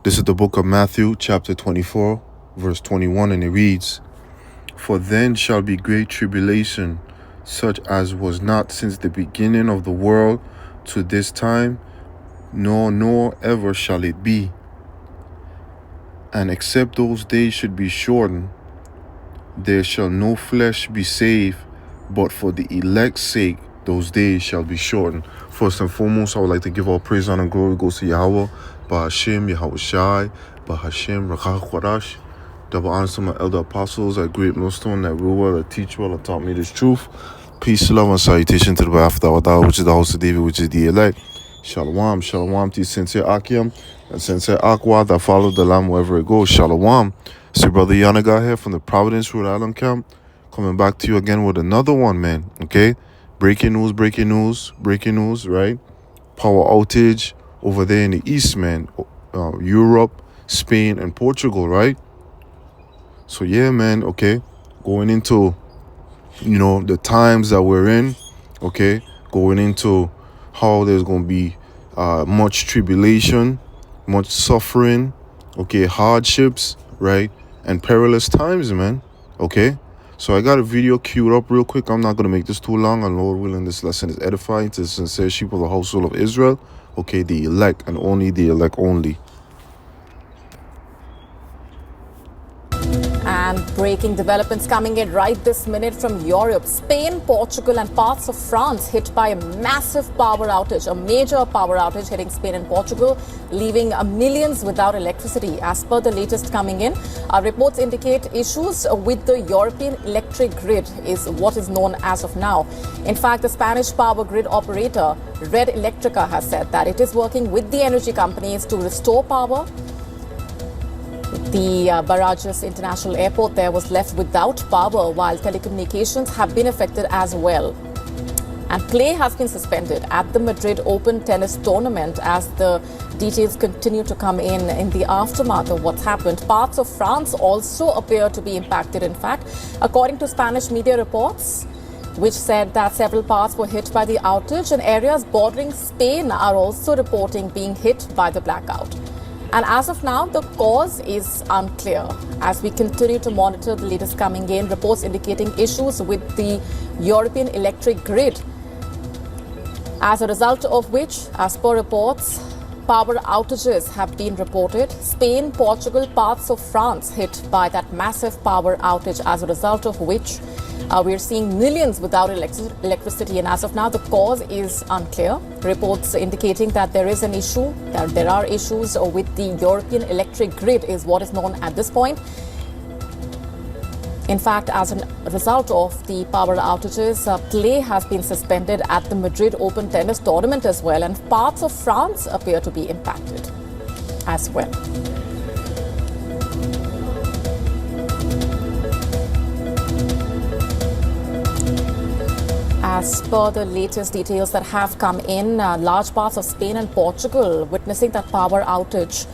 This is the book of Matthew, chapter 24, verse 21, and it reads, "For then shall be great tribulation, such as was not since the beginning of the world to this time, nor ever shall it be. And except those days should be shortened, there shall no flesh be saved, but for the elect's sake those days shall be shortened." First and foremost, I would like to give all praise, honor, and glory goes to Yahweh, Bahashem, Yahweh Shai, Bahashem, Rakah Kwadash. Double honors to my elder apostles, that great millstone, that rule well, that teach well, that taught me this truth. Peace, love, and salutation to the Ba'ath Dawadah, which is the host of David, which is the elect. Shalom, shalom to sincere Akim and sincere Aqua that follow the Lamb wherever it goes. Shalom. It's your brother Yanaga here from the Providence, Rhode Island camp. Coming back to you again with another one, man. Okay? Breaking news, right? Power outage over there in the east, man. Europe, Spain, and Portugal, right? So, yeah, man, okay? Going into, the times that we're in, okay? Going into how there's going to be much tribulation, much suffering, okay? Hardships, right? And perilous times, man, okay? So I got a video queued up real quick. I'm not going to make this too long. And Lord willing, this lesson is edifying to the sincere sheep of the household of Israel. Okay, the elect and only the elect only. And breaking developments coming in right this minute from Europe. Spain, Portugal and parts of France hit by a massive power outage, a major power outage hitting Spain and Portugal, leaving millions without electricity. As per the latest coming in, reports indicate issues with the European electric grid is what is known as of now. In fact, the Spanish power grid operator, Red Electrica, has said that it is working with the energy companies to restore power. The Barajas International Airport there was left without power, while telecommunications have been affected as well. And play has been suspended at the Madrid Open tennis tournament as the details continue to come in the aftermath of what's happened. Parts of France also appear to be impacted, in fact, according to Spanish media reports, which said that several parts were hit by the outage, and areas bordering Spain are also reporting being hit by the blackout. And as of now, the cause is unclear. As we continue to monitor the latest coming in, reports indicating issues with the European electric grid, as a result of which, as per reports, power outages have been reported. Spain, Portugal, parts of France hit by that massive power outage, as a result of which we're seeing millions without electricity, and as of now, the cause is unclear. Reports indicating that there is an issue, that there are issues with the European electric grid is what is known at this point. In fact, as a result of the power outages, play has been suspended at the Madrid Open tennis tournament as well, and parts of France appear to be impacted as well. As per the latest details that have come in, large parts of Spain and Portugal witnessing that power outage.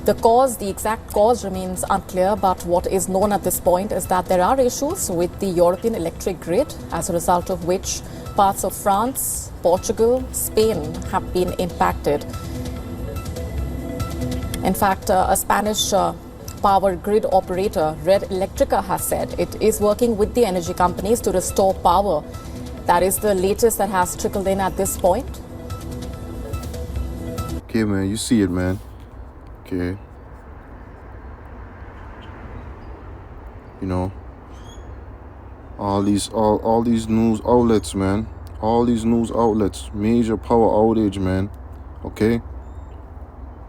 The exact cause remains unclear, but what is known at this point is that there are issues with the European electric grid, as a result of which parts of France, Portugal, Spain have been impacted. In fact, a Spanish power grid operator, Red Electrica, has said it is working with the energy companies to restore power. That is the latest that has trickled in at this point. Okay, man, you see it, man. Okay. All these news outlets, man. All these news outlets. Major power outage, man. Okay.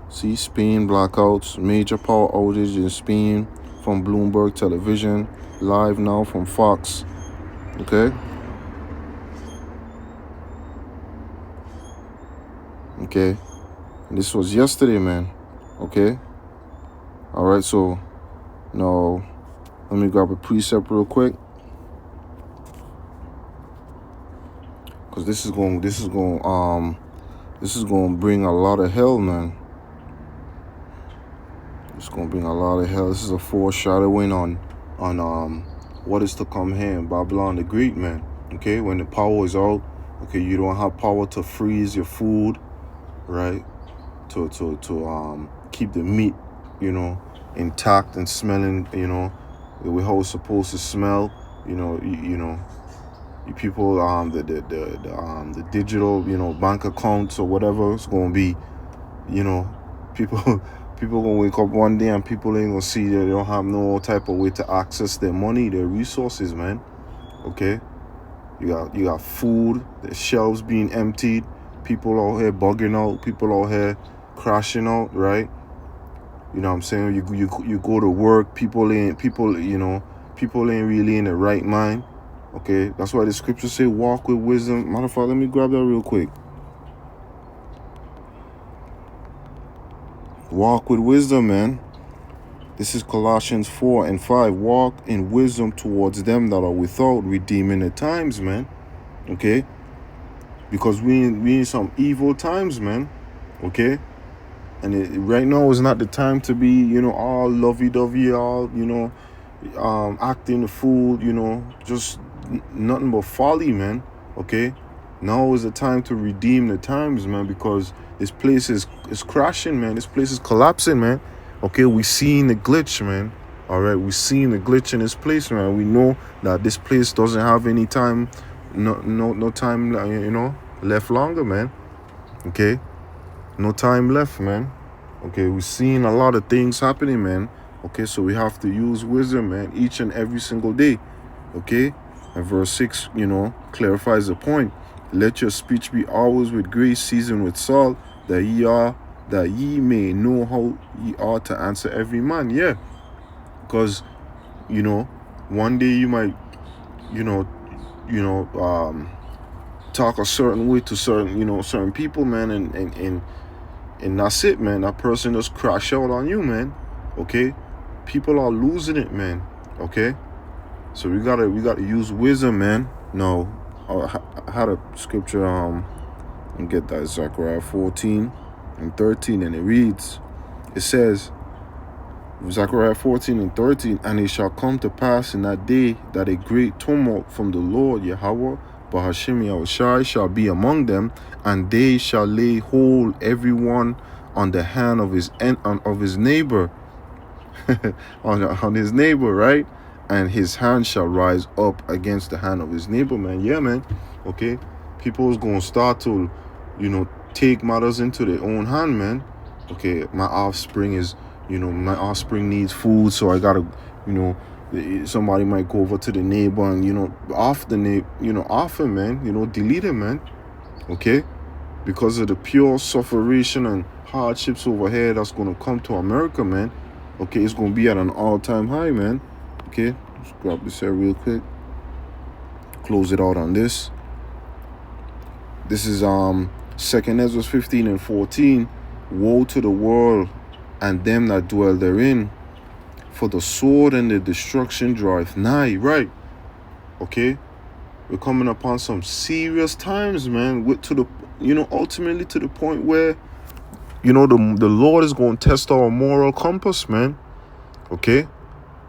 See, Spain blackouts. Major power outage in Spain from Bloomberg Television. Live now from Fox. Okay. Okay. And this was yesterday, man. Okay. All right. So now let me grab a precept real quick, because this is going to bring a lot of hell, man. It's going to bring a lot of hell. This is a foreshadowing on what is to come here in Babylon the Great, man. Okay. When the power is out, okay, you don't have power to freeze your food, right? To keep the meat, intact and smelling, the way how it's supposed to smell. You people, the digital, bank accounts or whatever, it's gonna be, people people gonna wake up one day and people ain't gonna see that they don't have no type of way to access their money, their resources, man. Okay, you got food, the shelves being emptied, people out here bugging out, people out here crashing out, right? You know what I'm saying? You go to work, people ain't really in the right mind. Okay, that's why the scriptures say walk with wisdom. Matter of fact, let me grab that real quick. Walk with wisdom, man. This is Colossians 4:5. Walk in wisdom towards them that are without, redeeming the times, man. Okay? Because we in some evil times, man. Okay? And right now is not the time to be, all lovey-dovey, all, acting the fool, just nothing but folly, man. Okay? Now is the time to redeem the times, man, because this place is crashing, man. This place is collapsing, man. Okay, we seen the glitch, man. All right, we seen the glitch in this place, man. We know that this place doesn't have any time, no time, left longer, man. Okay, no time left, man. Okay, we seen a lot of things happening, man. Okay, so we have to use wisdom, man, each and every single day. Okay, and verse 6, clarifies the point. Let your speech be always with grace, seasoned with salt, that ye may know how ye ought to answer every man. Yeah, because one day you might talk a certain way to certain people, man, and that's it, man. That person just crash out on you, man. Okay, people are losing it, man. Okay, so we gotta use wisdom, man. No, I had a scripture, and get that, Zechariah 14:13, and it reads, it says, Zechariah 14:13, and it shall come to pass in that day that a great tumult from the Lord Yahweh Bahashim Yahushai shall be among them, and they shall lay hold everyone on the hand of his neighbor, on his neighbor, right? And his hand shall rise up against the hand of his neighbor, man. Yeah, man. Okay, people's gonna start to, take matters into their own hand, man. Okay, my offspring needs food, so I gotta, somebody might go over to the neighbor and offer, man, delete him, man. Okay, because of the pure sufferation and hardships over here that's gonna come to America, man. Okay, it's gonna be at an all-time high, man. Okay, let's grab this here real quick. Close it out on this. This is 2 Ezra 15:14. Woe to the world and them that dwell therein, for the sword and the destruction draweth nigh. Right. Okay, we're coming upon some serious times, man. Ultimately to the point where, the Lord is going to test our moral compass, man. Okay,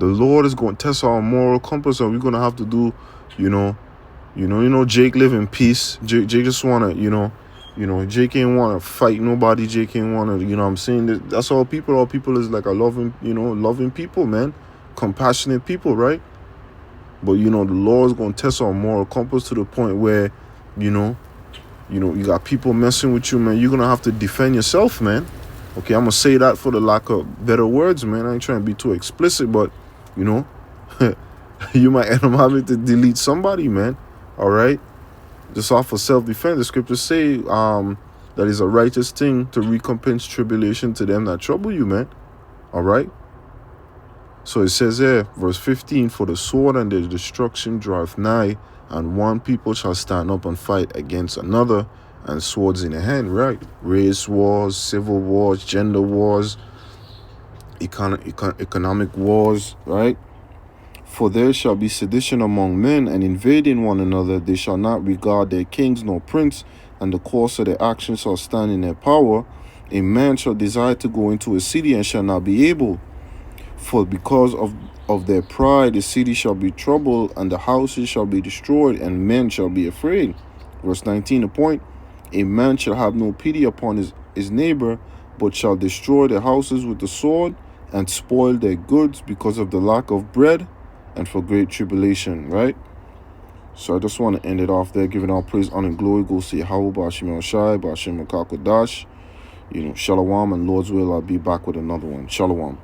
the Lord is going to test our moral compass, and we're going to have to do, Jake live in peace. Jake just want to, Jake ain't want to fight nobody. Jake ain't want to, I'm saying? That's all people. All people is like a loving people, man. Compassionate people, right? But, the Lord's going to test our moral compass to the point where, you got people messing with you, man. You're going to have to defend yourself, man. Okay, I'm going to say that for the lack of better words, man. I ain't trying to be too explicit, but, you might end up having to delete somebody, man. All right? Just off of self-defense, the scriptures say that is a righteous thing to recompense tribulation to them that trouble you, man. All right? So it says there, verse 15, for the sword and the destruction draweth nigh, and one people shall stand up and fight against another, and swords in the hand, right? Race wars, civil wars, gender wars, economic wars, right? For there shall be sedition among men, and invading one another. They shall not regard their kings nor prince, and the course of their actions shall stand in their power. A man shall desire to go into a city, and shall not be able. For because of their pride the city shall be troubled, and the houses shall be destroyed, and men shall be afraid. Verse 19, the point. A man shall have no pity upon his neighbor, but shall destroy their houses with the sword and spoil their goods because of the lack of bread and for great tribulation, right? So I just want to end it off there, giving all praise, honor, and glory. Go see Yahweh, Ba'ashem Shai, Ba'ashem Makakodash. Shalom, and Lord's will, I'll be back with another one. Shalom.